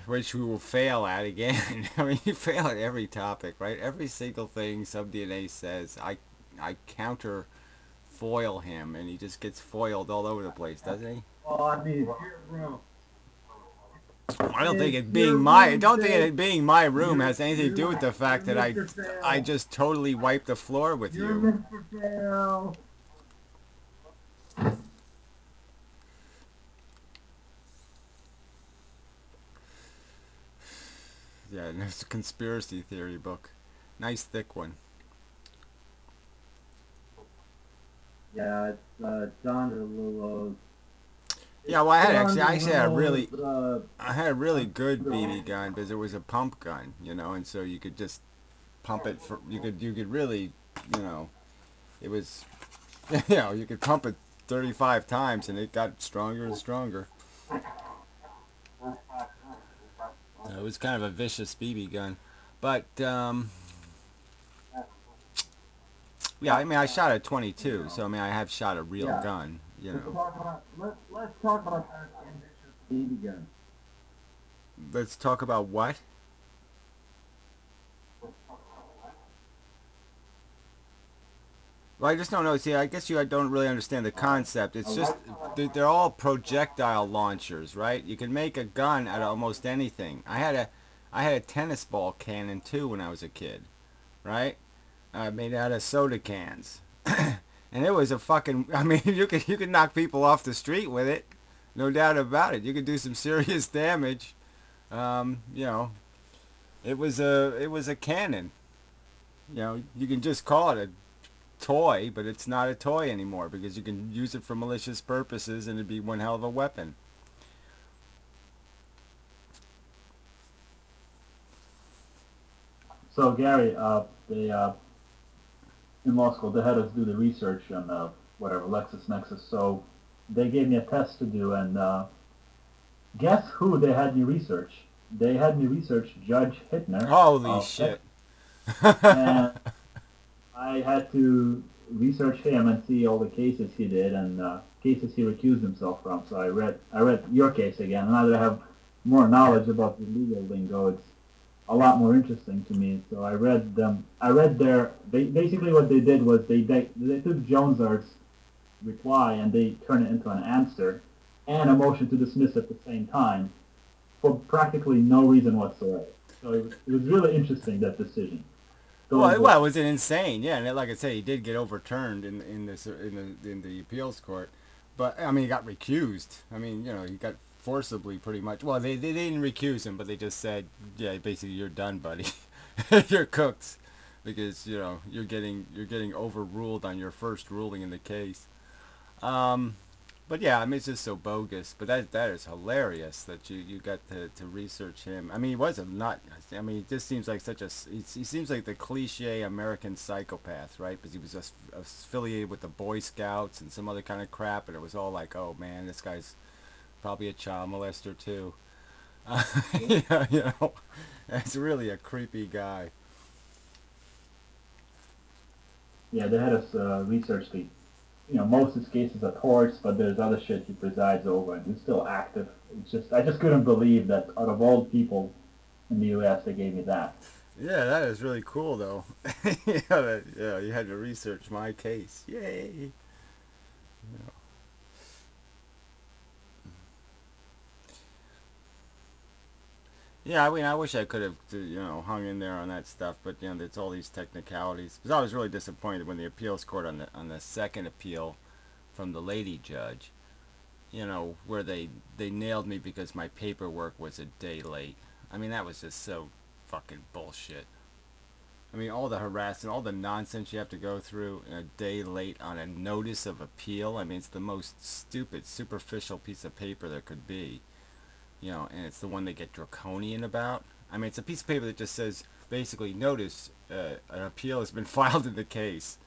Which we will fail at again. I mean, you fail at every topic, right? Every single thing SubDNA says, I counter foil him, and he just gets foiled all over the place, doesn't he? Well, I mean, it's your room. I don't think It's it your being my I room, don't think Dave. it being my room has anything to do with the You're fact that Mr. I Fail. just totally wiped the floor with You're you. Mr. Fail. Yeah, and it's a conspiracy theory book. Nice thick one. Yeah, it's John DeLulo's. Yeah, It's well, John I actually had a really DeLulo's. I had a really good BB gun because it was a pump gun, and so you could just pump it for you could really, you know, it was you could pump it 35 times and it got stronger and stronger. It was kind of a vicious BB gun, but yeah, I mean I shot at You 22, know. so I mean I have shot a real Yeah. gun, Let's talk about that ambitious BB gun. Let's talk about what? Well, I just don't know. See, I guess you don't really understand the concept. I It's just like they're all projectile launchers, right? You can make a gun out of almost anything. I had a tennis ball cannon too when I was a kid, right? Made out of soda cans, and it was a fucking. I mean, you could knock people off the street with it, no doubt about it. You could do some serious damage. You know, it was a cannon. You can just call it a toy, but it's not a toy anymore because you can use it for malicious purposes and it'd be one hell of a weapon. So Gary, they in law school they had us do the research on whatever LexisNexis. So they gave me a test to do, and guess who they had me research? They had me research Judge Hittner Holy of Texas, shit. and I had to research him and see all the cases he did and cases he recused himself from. So I read your case again, and now that I have more knowledge about the legal lingo, it's a lot more interesting to me. So I read them. I read their. Basically what they did was they took Jones Art's reply and they turned it into an answer and a motion to dismiss at the same time for practically no reason whatsoever. So it was really interesting, that decision. Those Well, it was an insane, yeah, and like I say, he did get overturned in the appeals court, but I mean, he got recused. I mean, he got forcibly pretty much. Well, they didn't recuse him, but they just said, yeah, basically, you're done, buddy. You're cooked because you're getting overruled on your first ruling in the case. Um, but yeah, I mean, it's just so bogus. But that is hilarious that you got to research him. I mean, he was a nut. I mean, he just seems like he seems like the cliche American psychopath, right? Because he was just affiliated with the Boy Scouts and some other kind of crap, and it was all like, oh man, this guy's probably a child molester too. Yeah, that's really a creepy guy. Yeah, they had us research the, most of his cases are torts, but there's other shit he presides over, and he's still active. It's just, I just couldn't believe that out of all people in the U.S. they gave me that. Yeah, that is really cool, though. Yeah, you had to research my case. Yay! Yeah, I mean, I wish I could have, hung in there on that stuff, but there's all these technicalities. Because I was really disappointed when the appeals court on the second appeal from the lady judge, where they nailed me because my paperwork was a day late. I mean, that was just so fucking bullshit. I mean, all the harassment, all the nonsense you have to go through a day late on a notice of appeal. I mean, it's the most stupid, superficial piece of paper there could be. And it's the one they get draconian about. I mean, it's a piece of paper that just says, basically, notice an appeal has been filed in the case.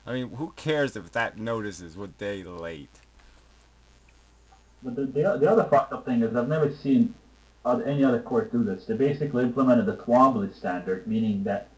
I mean, who cares if that notice is a day late? But the other fucked up thing is I've never seen any other court do this. They basically implemented the Twombly standard, meaning that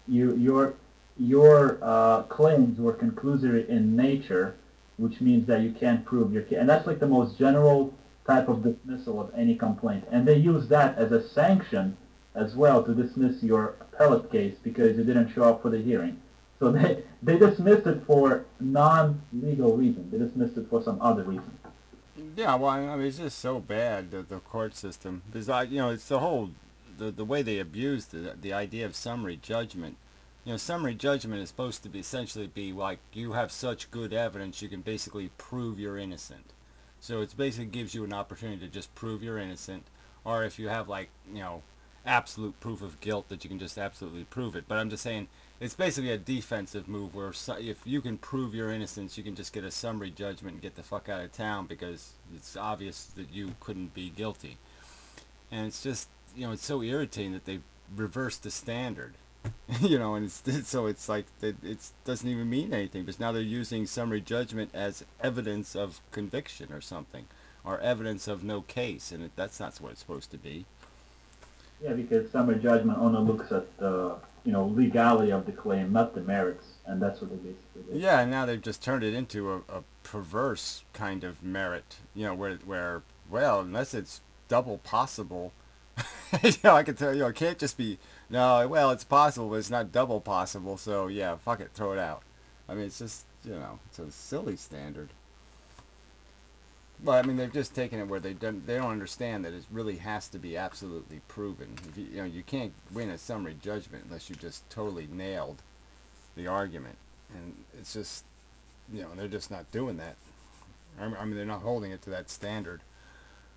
you your claims were conclusory in nature, which means that you can't prove your case. And that's like the most general type of dismissal of any complaint. And they use that as a sanction as well to dismiss your appellate case because you didn't show up for the hearing. So they dismissed it for non-legal reason. They dismissed it for some other reason. Yeah, well, I mean, it's just so bad, the court system. Because, it's the whole, the way they abuse the idea of summary judgment. Summary judgment is supposed to be essentially be like you have such good evidence you can basically prove you're innocent. So it basically gives you an opportunity to just prove you're innocent, or if you have like absolute proof of guilt that you can just absolutely prove it. But I'm just saying it's basically a defensive move where if you can prove your innocence, you can just get a summary judgment and get the fuck out of town because it's obvious that you couldn't be guilty. And it's just it's so irritating that they reversed the standard. And so it's like it doesn't even mean anything because now they're using summary judgment as evidence of conviction or something, or evidence of no case, and that's not what it's supposed to be. Yeah, because summary judgment only looks at the legality of the claim, not the merits, and that's what they basically did. Yeah, and now they've just turned it into a perverse kind of merit, where well, unless it's double possible, I can tell it can't just be no. Well, it's possible, but it's not double possible. So yeah, fuck it, throw it out. I mean, it's just it's a silly standard. Well, I mean, they've just taken it where they don't understand that it really has to be absolutely proven. If you can't win a summary judgment unless you just totally nailed the argument, and it's just they're just not doing that. I mean, they're not holding it to that standard.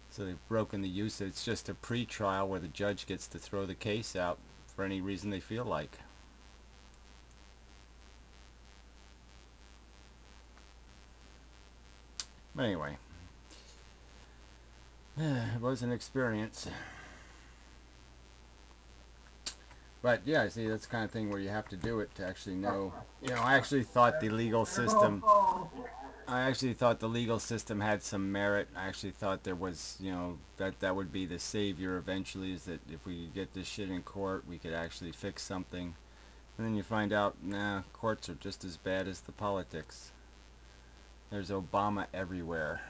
So they've broken the use. It's just a pre-trial where the judge gets to throw the case out for any reason they feel like. But anyway, it was an experience. But yeah, see, that's the kind of thing where you have to do it to actually know. I actually thought the legal system. I actually thought the legal system had some merit. I actually thought there was, that would be the savior eventually. Is that if we could get this shit in court, we could actually fix something. And then you find out, nah, courts are just as bad as the politics. There's Obama everywhere.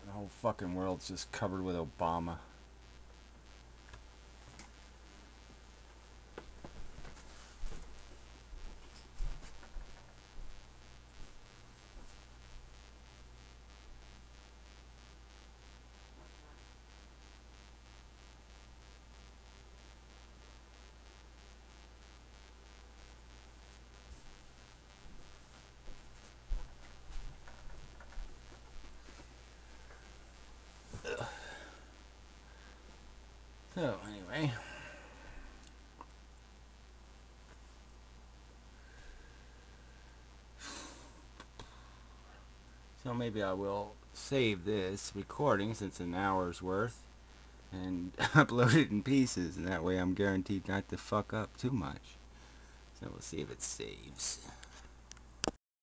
The whole fucking world's just covered with Obama. So anyway, so maybe I will save this recording since it's an hour's worth and upload it in pieces, and that way I'm guaranteed not to fuck up too much. So we'll see if it saves.